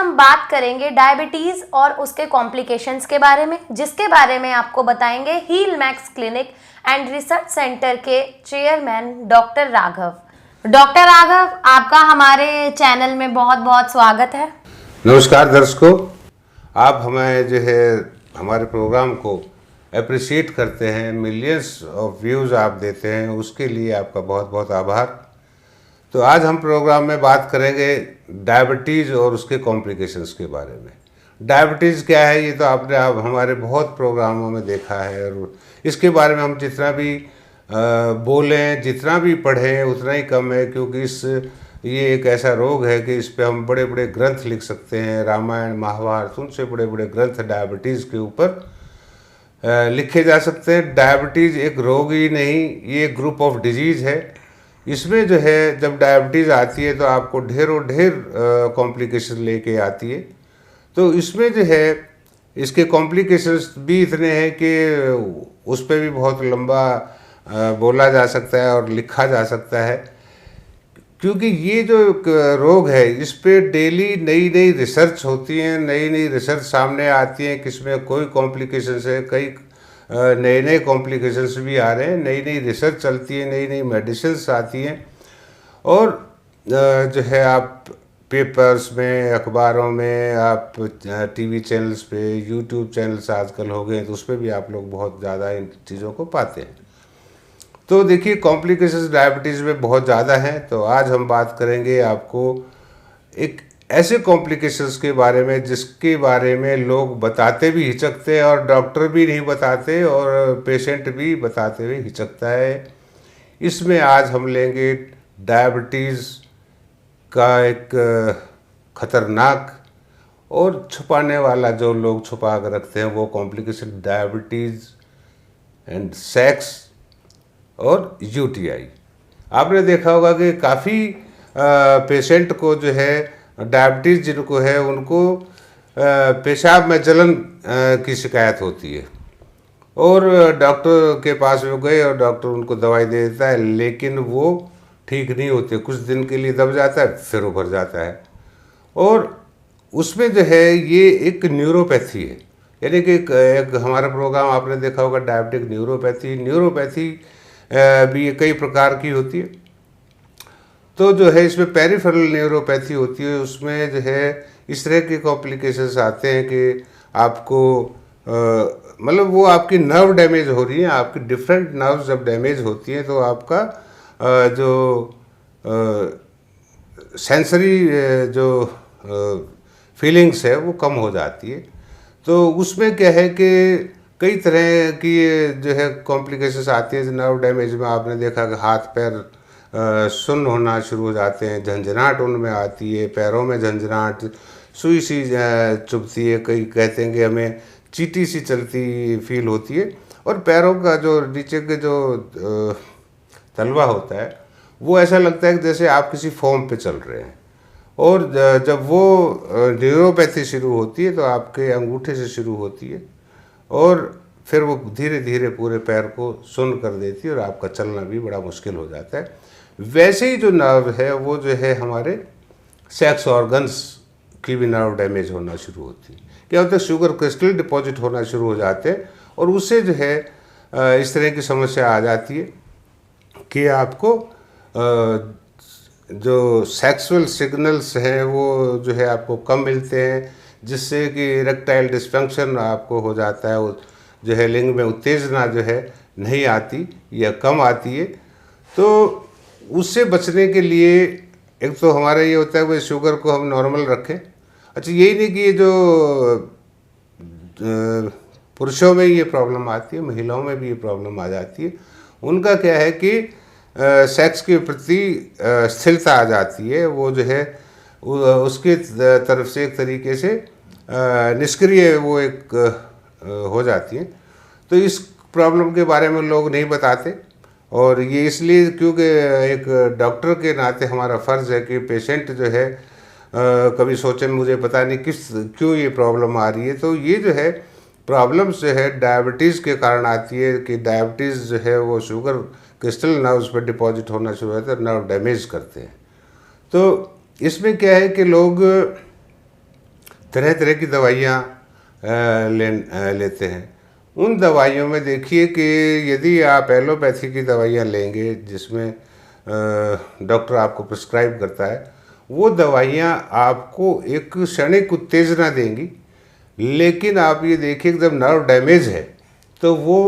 हम बात करेंगे डायबिटीज़ और उसके कॉम्प्लिकेशंस के बारे में, जिसके बारे में आपको बताएंगे heal max clinic and research centre के chairman doctor Raghav. Doctor Raghav, आपका हमारे चैनल में बहुत बहुत स्वागत है। नमस्कार दर्शकों, आप हमें जो है हमारे प्रोग्राम को अप्रिशिएट करते हैं, मिलियंस ऑफ व्यूज़ आप देते हैं, उसके लिए आपका बहुत बहुत आभार। तो आज हम प्रोग्राम में बात करेंगे डायबिटीज़ और उसके कॉम्प्लिकेशंस के बारे में। डायबिटीज़ क्या है ये तो आपने आप हमारे बहुत प्रोग्रामों में देखा है, और इसके बारे में हम जितना भी बोलें, जितना भी पढ़ें उतना ही कम है, क्योंकि ये एक ऐसा रोग है कि इस पे हम बड़े बड़े ग्रंथ लिख सकते हैं। रामायण महाभारत उनसे बड़े बड़े ग्रंथ डायबिटीज़ के ऊपर लिखे जा सकते हैं। डायबिटीज़ एक रोग ही नहीं, ये एक ग्रुप ऑफ डिजीज़ है। इसमें जो है जब डायबिटीज़ आती है तो आपको ढेरों ढेर कॉम्प्लिकेशन लेके आती है। तो इसमें जो है इसके कॉम्प्लिकेशंस भी इतने हैं कि उस पर भी बहुत लंबा बोला जा सकता है और लिखा जा सकता है, क्योंकि ये जो रोग है इस पे डेली नई नई रिसर्च होती है, नई नई रिसर्च सामने आती है, किसमें कोई कॉम्प्लिकेशंस है, कई नए नए कॉम्प्लिकेशंस भी आ रहे हैं, नई नई रिसर्च चलती है, नई नई मेडिसिन्स आती हैं। और जो है आप पेपर्स में, अखबारों में, आप टीवी चैनल्स पे, यूट्यूब चैनल्स आजकल हो गए तो उस पर भी आप लोग बहुत ज़्यादा इन चीज़ों को पाते हैं। तो देखिए, कॉम्प्लिकेशंस डायबिटीज़ में बहुत ज़्यादा हैं। तो आज हम बात करेंगे आपको एक ऐसे कॉम्प्लिकेशंस के बारे में जिसके बारे में लोग बताते भी हिचकते हैं, और डॉक्टर भी नहीं बताते, और पेशेंट भी बताते हुए हिचकता है। इसमें आज हम लेंगे डायबिटीज़ का एक ख़तरनाक और छुपाने वाला, जो लोग छुपा कर रखते हैं, वो कॉम्प्लिकेशन डायबिटीज़ एंड सेक्स और यूटीआई। आपने देखा होगा कि काफ़ी पेशेंट को जो है डायबिटीज़ जिनको है उनको पेशाब में जलन की शिकायत होती है, और डॉक्टर के पास वो गए और डॉक्टर उनको दवाई दे देता है, लेकिन वो ठीक नहीं होते। कुछ दिन के लिए दब जाता है, फिर उभर जाता है। और उसमें जो है ये एक न्यूरोपैथी है, यानी कि एक हमारा प्रोग्राम आपने देखा होगा डायबिटिक न्यूरोपैथी। न्यूरोपैथी भी कई प्रकार की होती है। तो जो है इसमें पेरिफेरल न्यूरोपैथी होती है, उसमें जो है इस तरह के कॉम्प्लिकेशंस आते हैं कि आपको मतलब वो आपकी नर्व डैमेज हो रही है, आपकी डिफरेंट नर्व्स जब डैमेज होती हैं तो आपका जो सेंसरी जो फीलिंग्स है वो कम हो जाती है। तो उसमें क्या है कि कई तरह की जो है कॉम्प्लिकेशंस आती है। नर्व डैमेज में आपने देखा कि हाथ पैर सुन्न होना शुरू हो जाते हैं, झंझनाहट उनमें आती है, पैरों में झंझनाहट, सुई सी चुभती है, कई कहते हैं कि हमें चींटी सी चलती फील होती है, और पैरों का जो नीचे के जो तलवा होता है वो ऐसा लगता है कि जैसे आप किसी फॉर्म पे चल रहे हैं। और जब वो न्यूरोपैथी शुरू होती है तो आपके अंगूठे से शुरू होती है, और फिर वो धीरे धीरे पूरे पैर को सुन्न कर देती है, और आपका चलना भी बड़ा मुश्किल हो जाता है। वैसे ही जो नर्व है वो जो है हमारे सेक्स ऑर्गन्स की भी नर्व डैमेज होना शुरू होती है। क्या होता है, शुगर क्रिस्टल डिपॉजिट होना शुरू हो जाते हैं, और उससे जो है इस तरह की समस्या आ जाती है कि आपको जो सेक्सुअल सिग्नल्स हैं वो जो है आपको कम मिलते हैं, जिससे कि इरेक्टाइल डिस्फंक्शन आपको हो जाता है, वो जो है लिंग में उत्तेजना जो है नहीं आती या कम आती है। तो उससे बचने के लिए एक तो हमारा ये होता है कि शुगर को हम नॉर्मल रखें। अच्छा, यही नहीं कि ये जो पुरुषों में ये प्रॉब्लम आती है, महिलाओं में भी ये प्रॉब्लम आ जाती है। उनका क्या है कि सेक्स के प्रति स्थिरता आ जाती है, वो जो है उसकी तरफ से एक तरीके से निष्क्रिय वो एक हो जाती है। तो इस प्रॉब्लम के बारे में लोग नहीं बताते, और ये इसलिए क्योंकि एक डॉक्टर के नाते हमारा फ़र्ज़ है कि पेशेंट जो है कभी सोचे मुझे पता नहीं क्यों ये प्रॉब्लम आ रही है। तो ये जो है प्रॉब्लम्स जो है डायबिटीज़ के कारण आती है कि डायबिटीज़ जो है वो शुगर क्रिस्टल नर्व्स पर डिपॉजिट होना शुरू होता है, नर्व डैमेज करते हैं। तो इसमें क्या है कि लोग तरह तरह की दवाइयाँ लेते हैं। उन दवाइयों में देखिए कि यदि आप एलोपैथी की दवाइयाँ लेंगे जिसमें डॉक्टर आपको प्रिस्क्राइब करता है, वो दवाइयाँ आपको एक क्षणिक उत्तेजना देंगी, लेकिन आप ये देखिए कि जब नर्व डैमेज है तो वो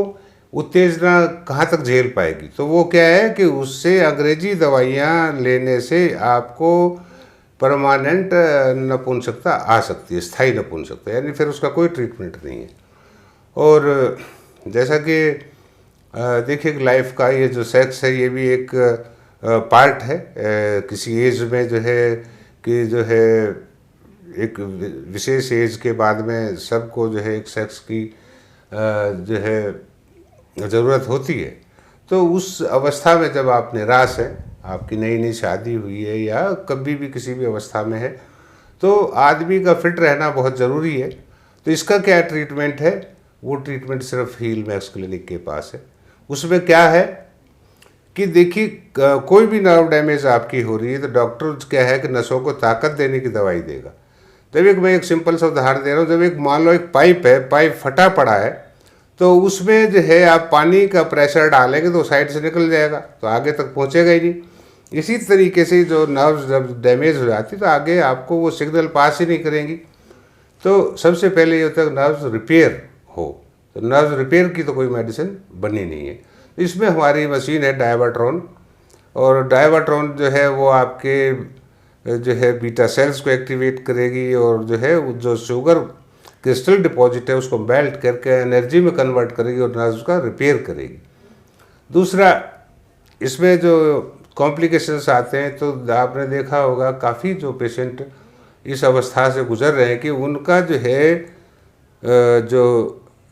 उत्तेजना कहाँ तक झेल पाएगी। तो वो क्या है कि उससे अंग्रेजी दवाइयाँ लेने से आपको परमानेंट नपुंसकता आ सकती है, स्थायी नपुंसकता, यानी फिर उसका कोई ट्रीटमेंट नहीं है। और जैसा कि देखिए लाइफ का ये जो सेक्स है ये भी एक पार्ट है। किसी एज में जो है कि जो है एक विशेष एज के बाद में सबको जो है एक सेक्स की जो है ज़रूरत होती है। तो उस अवस्था में जब आप निराश हैं, आपकी नई नई शादी हुई है या कभी भी किसी भी अवस्था में है, तो आदमी का फिट रहना बहुत ज़रूरी है। तो इसका क्या ट्रीटमेंट है? वो ट्रीटमेंट सिर्फ हील मैक्स क्लिनिक के पास है। उसमें क्या है कि देखिए कोई भी नर्व डैमेज आपकी हो रही है तो डॉक्टर क्या है कि नसों को ताकत देने की दवाई देगा। जब मैं एक सिंपल सा उदाहरण दे रहा हूँ, जब एक मान लो एक पाइप है, पाइप फटा पड़ा है, तो उसमें जो है आप पानी का प्रेशर डालेंगे तो साइड से निकल जाएगा, तो आगे तक पहुँचेगा ही नहीं। इसी तरीके से जो नर्व्स जब डैमेज हो जाती तो आगे आपको वो सिग्नल पास ही नहीं करेंगी। तो सबसे पहले ये होता है नर्व्स रिपेयर हो, तो नर्व्स रिपेयर की तो कोई मेडिसिन बनी नहीं है। इसमें हमारी मशीन है डायवाट्रॉन, और डायवाट्रॉन जो है वो आपके जो है बीटा सेल्स को एक्टिवेट करेगी और जो है जो शुगर क्रिस्टल डिपॉजिट है उसको मेल्ट करके एनर्जी में कन्वर्ट करेगी और नर्व्स का रिपेयर करेगी। दूसरा, इसमें जो कॉम्प्लिकेशंस आते हैं तो आपने देखा होगा काफ़ी जो पेशेंट इस अवस्था से गुजर रहे हैं कि उनका जो है जो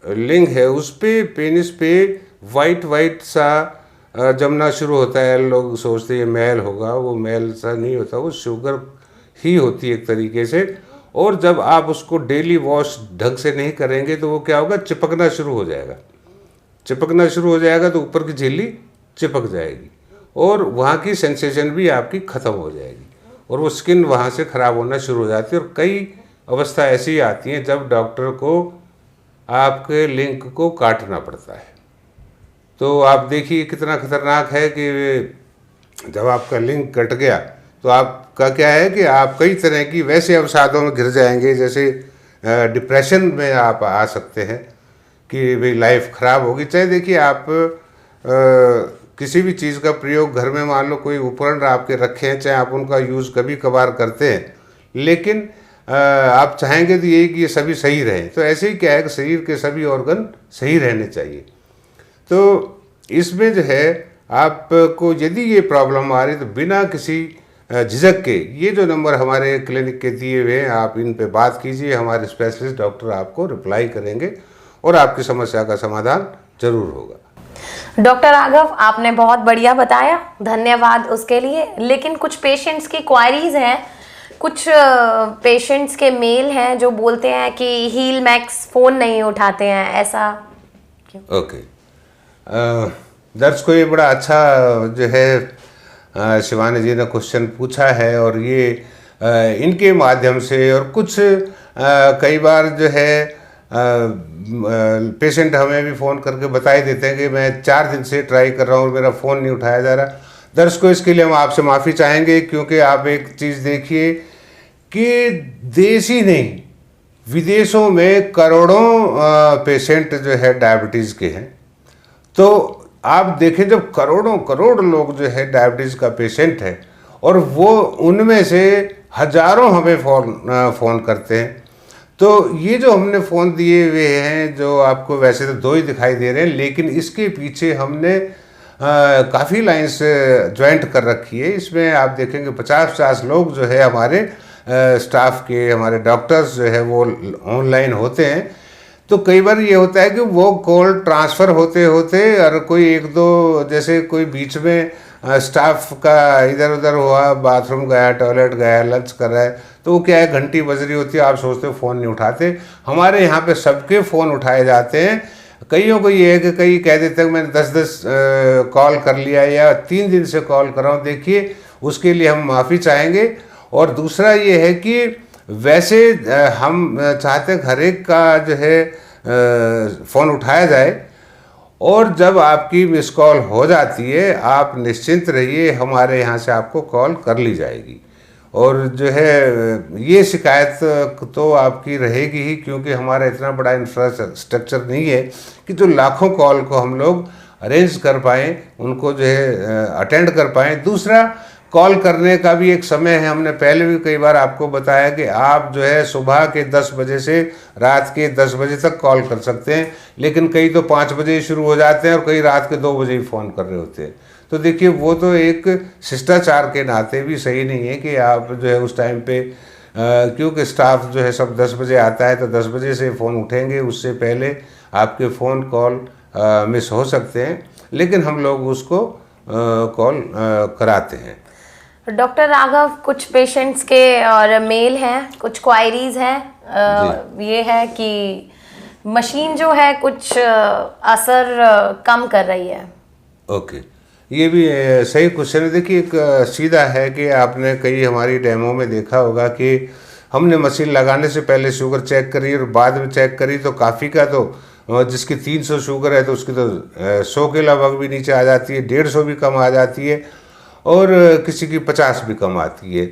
लिंग है उस पे पेनिस पे वाइट सा जमना शुरू होता है। लोग सोचते हैं ये मैल होगा, वो मैल सा नहीं होता, वो शुगर ही होती है एक तरीके से। और जब आप उसको डेली वॉश ढंग से नहीं करेंगे तो वो क्या होगा, चिपकना शुरू हो जाएगा। चिपकना शुरू हो जाएगा तो ऊपर की झिल्ली चिपक जाएगी और वहाँ की सेंसेशन भी आपकी ख़त्म हो जाएगी और वो स्किन वहाँ से ख़राब होना शुरू हो जाती है। और कई अवस्था ऐसी आती हैं जब डॉक्टर को आपके लिंक को काटना पड़ता है। तो आप देखिए कितना खतरनाक है कि जब आपका लिंक कट गया तो आपका क्या है कि आप कई तरह की वैसे अवसादों में घिर जाएंगे, जैसे डिप्रेशन में आप आ सकते हैं कि भाई लाइफ ख़राब होगी। चाहे देखिए आप किसी भी चीज़ का प्रयोग घर में मान लो कोई उपकरण आपके रखे हैं, चाहे आप उनका यूज़ कभी कभार करते हैं, लेकिन आप चाहेंगे तो यही कि ये सभी सही रहें। तो ऐसे ही क्या है कि शरीर के सभी ऑर्गन सही रहने चाहिए। तो इसमें जो है आपको यदि ये प्रॉब्लम आ रही तो बिना किसी झिझक के ये जो नंबर हमारे क्लिनिक के दिए हुए हैं आप इन पे बात कीजिए, हमारे स्पेशलिस्ट डॉक्टर आपको रिप्लाई करेंगे और आपकी समस्या का समाधान जरूर होगा। डॉक्टर राघव, आपने बहुत बढ़िया बताया, धन्यवाद उसके लिए। लेकिन कुछ पेशेंट्स की क्वारीज हैं, कुछ पेशेंट्स के मेल हैं जो बोलते हैं कि हील मैक्स फ़ोन नहीं उठाते हैं, ऐसा क्यों? ओके, दर्शकों ये बड़ा अच्छा जो है शिवानी जी ने क्वेश्चन पूछा है और ये इनके माध्यम से और कुछ कई बार जो है पेशेंट हमें भी फ़ोन करके बताई देते हैं कि मैं 4 दिन से ट्राई कर रहा हूँ और मेरा फ़ोन नहीं उठाया जा रहा। दर्शकों इसके लिए हम आपसे माफ़ी चाहेंगे, क्योंकि आप एक चीज़ देखिए कि देश ही नहीं विदेशों में करोड़ों पेशेंट जो है डायबिटीज़ के हैं। तो आप देखें जब करोड़ों करोड़ लोग जो है डायबिटीज़ का पेशेंट है और वो उनमें से हज़ारों हमें फ़ोन करते हैं। तो ये जो हमने फ़ोन दिए हुए हैं, जो आपको वैसे तो 2 ही दिखाई दे रहे हैं, लेकिन इसके पीछे हमने काफ़ी लाइन्स ज्वाइंट कर रखी है। इसमें आप देखेंगे 50-50 लोग जो है हमारे स्टाफ के, हमारे डॉक्टर्स जो है वो ऑनलाइन होते हैं। तो कई बार ये होता है कि वो कॉल ट्रांसफ़र होते होते और कोई 1-2 जैसे कोई बीच में स्टाफ का इधर उधर हुआ, बाथरूम गया, टॉयलेट गया, लंच कर रहा है, तो वो क्या है घंटी बज रही होती है, आप सोचते हो फ़ोन नहीं उठाते। हमारे यहाँ पे सबके फ़ोन उठाए जाते हैं। कईयों को ये है कि कई कह देते हैं मैंने 10-10 कॉल कर लिया या 3 दिन से कॉल कर रहा हूँ। देखिए उसके लिए हम माफ़ी चाहेंगे। और दूसरा ये है कि वैसे हम चाहते हैं हर एक का जो है फ़ोन उठाया जाए, और जब आपकी मिस कॉल हो जाती है आप निश्चिंत रहिए, हमारे यहाँ से आपको कॉल कर ली जाएगी। और जो है ये शिकायत तो आपकी रहेगी ही, क्योंकि हमारा इतना बड़ा इंफ्रास्ट्रक्चर नहीं है कि जो लाखों कॉल को हम लोग अरेंज कर पाएँ, उनको जो है अटेंड कर पाएँ। दूसरा, कॉल करने का भी एक समय है। हमने पहले भी कई बार आपको बताया कि आप जो है सुबह के 10 बजे से रात के 10 बजे तक कॉल कर सकते हैं, लेकिन कई तो 5 बजे ही शुरू हो जाते हैं और कई रात के 2 बजे ही फ़ोन कर रहे होते हैं। तो देखिए, वो तो एक शिष्टाचार के नाते भी सही नहीं है कि आप जो है उस टाइम पे क्योंकि स्टाफ जो है सब 10 बजे आता है तो 10 बजे से फ़ोन उठेंगे, उससे पहले आपके फ़ोन कॉल मिस हो सकते हैं, लेकिन हम लोग उसको कॉल कराते हैं। डॉक्टर राघव, कुछ पेशेंट्स के और मेल हैं, कुछ क्वायरीज हैं, ये है कि मशीन जो है कुछ असर कम कर रही है। ओके, ये भी सही क्वेश्चन है। देखिए, एक सीधा है कि आपने कई हमारी डेमो में देखा होगा कि हमने मशीन लगाने से पहले शुगर चेक करी और बाद में चेक करी, तो काफ़ी का तो जिसकी 300 शुगर है तो उसकी तो 100 के लगभग भी नीचे आ जाती है, 150 भी कम आ जाती है, और किसी की 50 भी कम आती है,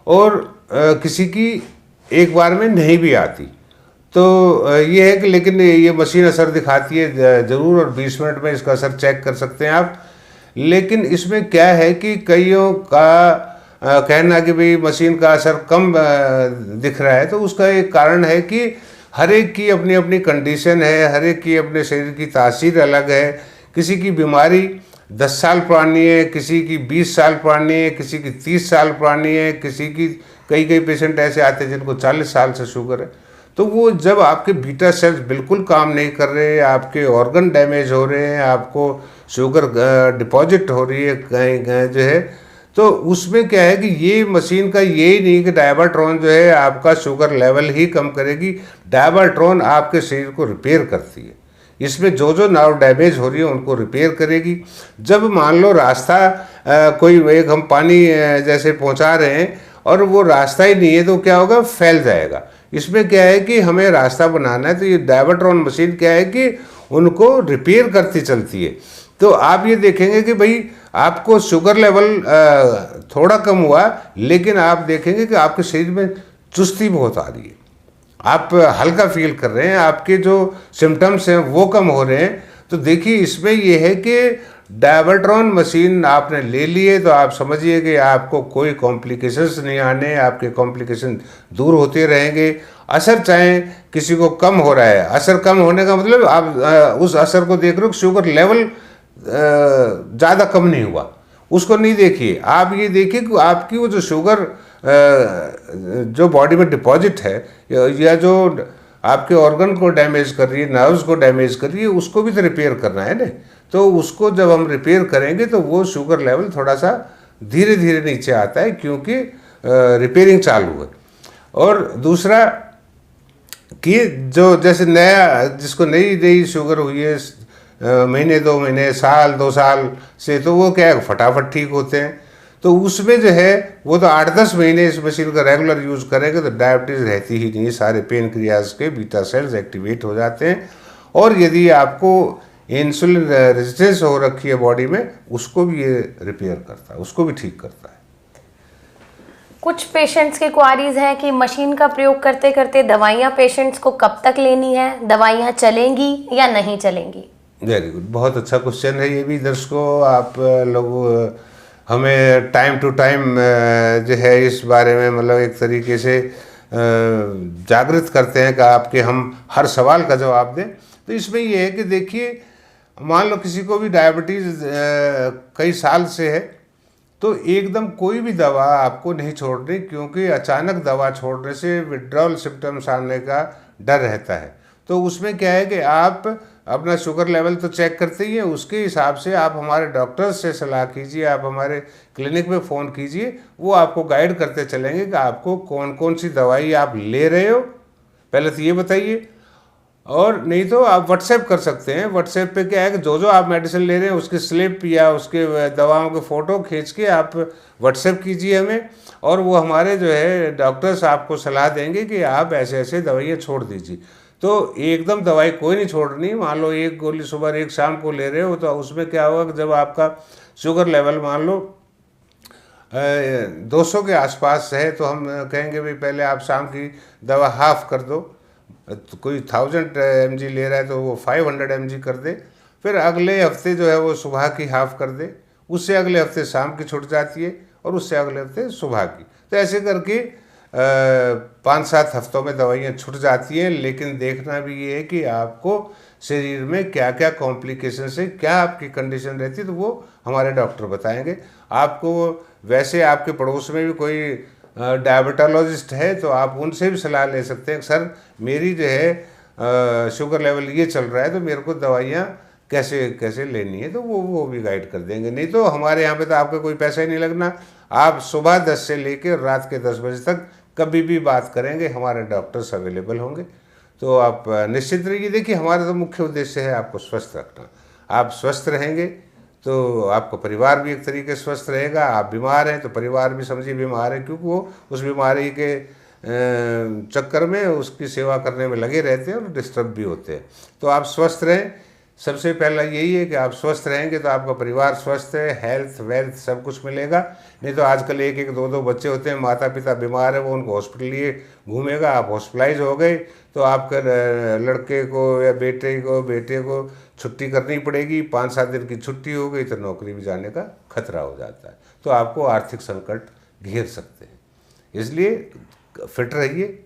और किसी की एक बार में नहीं भी आती। तो ये है कि लेकिन ये मशीन असर दिखाती है ज़रूर, और 20 मिनट में इसका असर चेक कर सकते हैं आप। लेकिन इसमें क्या है कि कईयों का कहना कि भाई मशीन का असर कम दिख रहा है, तो उसका एक कारण है कि हर एक की अपनी अपनी कंडीशन है, हर एक की अपने शरीर की तासीर अलग है। किसी की बीमारी 10 साल पुरानी है, किसी की 20 साल पुरानी है, किसी की 30 साल पुरानी है, किसी की कई पेशेंट ऐसे आते हैं जिनको 40 साल से शुगर है। तो वो जब आपके बीटा सेल्स बिल्कुल काम नहीं कर रहे, आपके ऑर्गन डैमेज हो रहे हैं, आपको शुगर डिपॉजिट हो रही है कहीं जो है, तो उसमें क्या है कि ये मशीन का यही नहीं कि डायबाट्रॉन जो है आपका शुगर लेवल ही कम करेगी, डायबाट्रॉन आपके शरीर को रिपेयर करती है। इसमें जो जो नर्व डैमेज हो रही है उनको रिपेयर करेगी। जब मान लो रास्ता कोई एक हम पानी जैसे पहुंचा रहे हैं और वो रास्ता ही नहीं है, तो क्या होगा, फैल जाएगा। इसमें क्या है कि हमें रास्ता बनाना है, तो ये डायबाट्रॉन मशीन क्या है कि उनको रिपेयर करती चलती है। तो आप ये देखेंगे कि भाई आपको शुगर लेवल थोड़ा कम हुआ, लेकिन आप देखेंगे कि आपके शरीर में चुस्ती बहुत आ रही है, आप हल्का फील कर रहे हैं, आपके जो सिम्टम्स हैं वो कम हो रहे हैं। तो देखिए, इसमें ये है कि डायबाट्रॉन मशीन आपने ले लिए तो आप समझिए कि आपको कोई कॉम्प्लिकेशंस नहीं आने, आपके कॉम्प्लिकेशन दूर होते रहेंगे। असर चाहे किसी को कम हो रहा है, असर कम होने का मतलब आप उस असर को देख रहे हो, शुगर लेवल ज़्यादा कम नहीं हुआ, उसको नहीं देखिए। आप ये देखिए कि आपकी वो जो शुगर जो बॉडी में डिपॉजिट है या जो आपके ऑर्गन को डैमेज कर रही है, नर्व्स को डैमेज कर रही है, उसको भी तो रिपेयर करना है ना। तो उसको जब हम रिपेयर करेंगे तो वो शुगर लेवल थोड़ा सा धीरे धीरे नीचे आता है, क्योंकि रिपेयरिंग चालू है। और दूसरा कि जो जैसे नया जिसको नई शुगर हुई है महीने 2 महीने, साल 2 साल से, तो वो क्या है फटाफट ठीक होते हैं। तो उसमें जो है वो तो 8-10 महीने इस मशीन का रेगुलर यूज़ करेंगे तो डायबिटीज़ रहती ही नहीं, सारे पेनक्रियाज के बीटा सेल्स एक्टिवेट हो जाते हैं। और यदि आपको इंसुलिन रेजिस्टेंस हो रखी है बॉडी में, उसको भी ये रिपेयर करता है, उसको भी ठीक करता है। कुछ पेशेंट्स के क्वारीज हैं कि मशीन का प्रयोग करते करते दवाइयाँ पेशेंट्स को कब तक लेनी है, दवाइयाँ चलेंगी या नहीं चलेंगी? वेरी गुड, बहुत अच्छा क्वेश्चन है ये भी। दर्शकों, आप लोग हमें टाइम टू टाइम जो है इस बारे में मतलब एक तरीके से जागृत करते हैं कि आपके हम हर सवाल का जवाब दें। तो इसमें ये है कि देखिए, मान लो किसी को भी डायबिटीज़ कई साल से है, तो एकदम कोई भी दवा आपको नहीं छोड़नी, क्योंकि अचानक दवा छोड़ने से विड्रॉल सिम्टम्स आने का डर रहता है। तो उसमें क्या है कि आप अपना शुगर लेवल तो चेक करते ही हैं, उसके हिसाब से आप हमारे डॉक्टर से सलाह कीजिए, आप हमारे क्लिनिक में फ़ोन कीजिए, वो आपको गाइड करते चलेंगे कि आपको कौन कौन सी दवाई आप ले रहे हो, पहले तो ये बताइए। और नहीं तो आप व्हाट्सएप कर सकते हैं। व्हाट्सएप पे क्या है कि जो आप मेडिसिन ले रहे हैं उसकी स्लिप या उसके दवाओं के फ़ोटो खींच के आप व्हाट्सएप कीजिए हमें, और वो हमारे जो है डॉक्टर्स आपको सलाह देंगे कि आप ऐसे ऐसे दवाइयाँ छोड़ दीजिए। तो एकदम दवाई कोई नहीं छोड़नी। मान लो एक गोली सुबह एक शाम को ले रहे हो, तो उसमें क्या होगा कि जब आपका शुगर लेवल मान लो 200 के आसपास है, तो हम कहेंगे भाई पहले आप शाम की दवा हाफ कर दो। तो कोई 1000 mg ले रहा है तो वो 500 mg कर दे। फिर अगले हफ्ते जो है वो सुबह की हाफ कर दे, उससे अगले हफ्ते शाम की छूट जाती है, और उससे अगले हफ्ते सुबह की। तो ऐसे करके 5-7 हफ्तों में दवाइयाँ छूट जाती हैं। लेकिन देखना भी ये है कि आपको शरीर में क्या क्या कॉम्प्लिकेशन है, क्या आपकी कंडीशन रहती है, तो वो हमारे डॉक्टर बताएंगे आपको। वैसे आपके पड़ोस में भी कोई डायबिटोलॉजिस्ट है तो आप उनसे भी सलाह ले सकते हैं, सर मेरी जो है शुगर लेवल ये चल रहा है तो मेरे को दवाइयाँ कैसे कैसे लेनी है, तो वो भी गाइड कर देंगे। नहीं तो हमारे यहाँ पे तो आपका कोई पैसा ही नहीं लगना। आप सुबह 10 से लेकर रात के 10 बजे तक कभी भी बात करेंगे, हमारे डॉक्टर्स अवेलेबल होंगे। तो आप निश्चित रहिए। देखिए हमारा तो मुख्य उद्देश्य है आपको स्वस्थ रखना। आप स्वस्थ रहेंगे तो आपका परिवार भी एक तरीके से स्वस्थ रहेगा। आप बीमार हैं तो परिवार भी समझिए बीमार है, क्योंकि वो उस बीमारी के चक्कर में उसकी सेवा करने में लगे रहते हैं और डिस्टर्ब भी होते हैं। तो आप स्वस्थ रहें। सबसे पहला यही है कि आप स्वस्थ रहेंगे तो आपका परिवार स्वस्थ है, हेल्थ वेल्थ सब कुछ मिलेगा। नहीं तो आजकल 1-1 2-2 बच्चे होते हैं, माता पिता बीमार है, वो उनको हॉस्पिटल लिए घूमेगा, आप हॉस्पिटलाइज हो गए तो आपके लड़के को या बेटे को छुट्टी करनी पड़ेगी। 5-7 दिन की छुट्टी हो गई तो नौकरी भी जाने का खतरा हो जाता है, तो आपको आर्थिक संकट घेर सकते हैं। इसलिए फिट रहिए।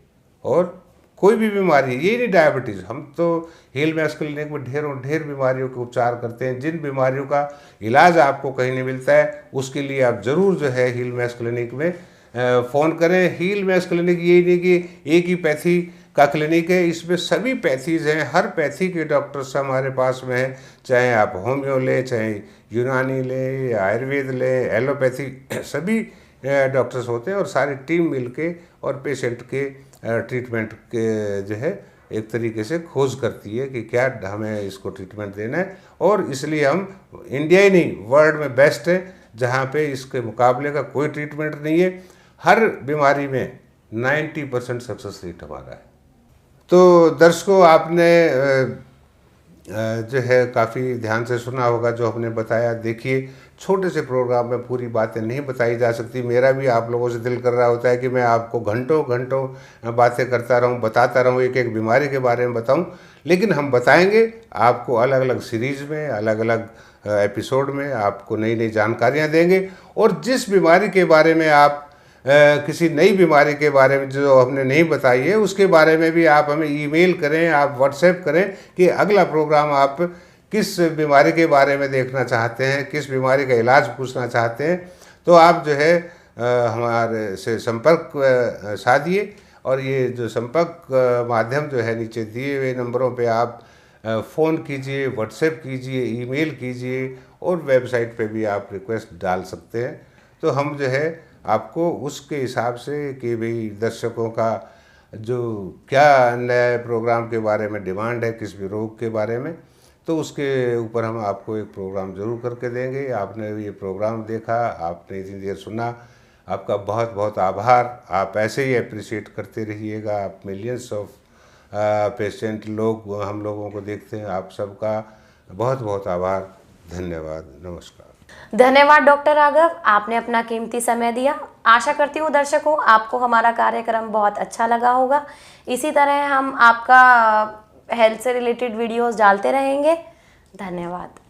और कोई भी बीमारी, ये नहीं डायबिटीज़, हम तो हील मैक्स क्लिनिक में ढेर बीमारियों के उपचार करते हैं। जिन बीमारियों का इलाज आपको कहीं नहीं मिलता है उसके लिए आप ज़रूर जो है हील मैक्स क्लिनिक में फ़ोन करें। हील मैक्स क्लिनिक ये नहीं कि एक ही पैथी का क्लिनिक है, इसमें सभी पैथीज़ हैं। हर पैथी के डॉक्टर्स हमारे पास में हैं, चाहे आप होम्यो लें, चाहे यूनानी लें या आयुर्वेद लें, एलोपैथी, सभी डॉक्टर्स होते हैं और सारी टीम मिलके और पेशेंट के ट्रीटमेंट के जो है एक तरीके से खोज करती है कि क्या हमें इसको ट्रीटमेंट देना है। और इसलिए हम इंडिया ही नहीं वर्ल्ड में बेस्ट है, जहाँ पे इसके मुकाबले का कोई ट्रीटमेंट नहीं है। हर बीमारी में 90% सक्सेस रेट हमारा है। तो दर्शकों आपने जो है काफ़ी ध्यान से सुना होगा जो हमने बताया। देखिए छोटे से प्रोग्राम में पूरी बातें नहीं बताई जा सकती। मेरा भी आप लोगों से दिल कर रहा होता है कि मैं आपको घंटों घंटों बातें करता रहूं, बताता रहूं, एक एक बीमारी के बारे में बताऊं। लेकिन हम बताएंगे आपको अलग अलग सीरीज़ में, अलग अलग एपिसोड में आपको नई नई जानकारियां देंगे। और जिस बीमारी के बारे में आप किसी नई बीमारी के बारे में जो हमने नहीं बताई है उसके बारे में भी आप हमें ईमेल करें, आप व्हाट्सएप करें कि अगला प्रोग्राम आप किस बीमारी के बारे में देखना चाहते हैं, किस बीमारी का इलाज पूछना चाहते हैं। तो आप जो है हमारे से संपर्क साधिए। और ये जो संपर्क माध्यम जो है नीचे दिए हुए नंबरों पे आप फ़ोन कीजिए, व्हाट्सएप कीजिए, ईमेल कीजिए और वेबसाइट पे भी आप रिक्वेस्ट डाल सकते हैं। तो हम जो है आपको उसके हिसाब से कि भाई दर्शकों का जो क्या नए प्रोग्राम के बारे में डिमांड है, किस भी रोग के बारे में, तो उसके ऊपर हम आपको एक प्रोग्राम ज़रूर करके देंगे। आपने ये प्रोग्राम देखा, आपने इतनी देर सुना, आपका बहुत बहुत आभार। आप ऐसे ही अप्रिशिएट करते रहिएगा। आप मिलियंस ऑफ पेशेंट लोग हम लोगों को देखते हैं। आप सबका बहुत बहुत आभार। धन्यवाद। नमस्कार। धन्यवाद डॉक्टर राघव, आपने अपना कीमती समय दिया। आशा करती हूँ दर्शकों आपको हमारा कार्यक्रम बहुत अच्छा लगा होगा। इसी तरह हम आपका हेल्थ से रिलेटेड वीडियोस डालते रहेंगे। धन्यवाद।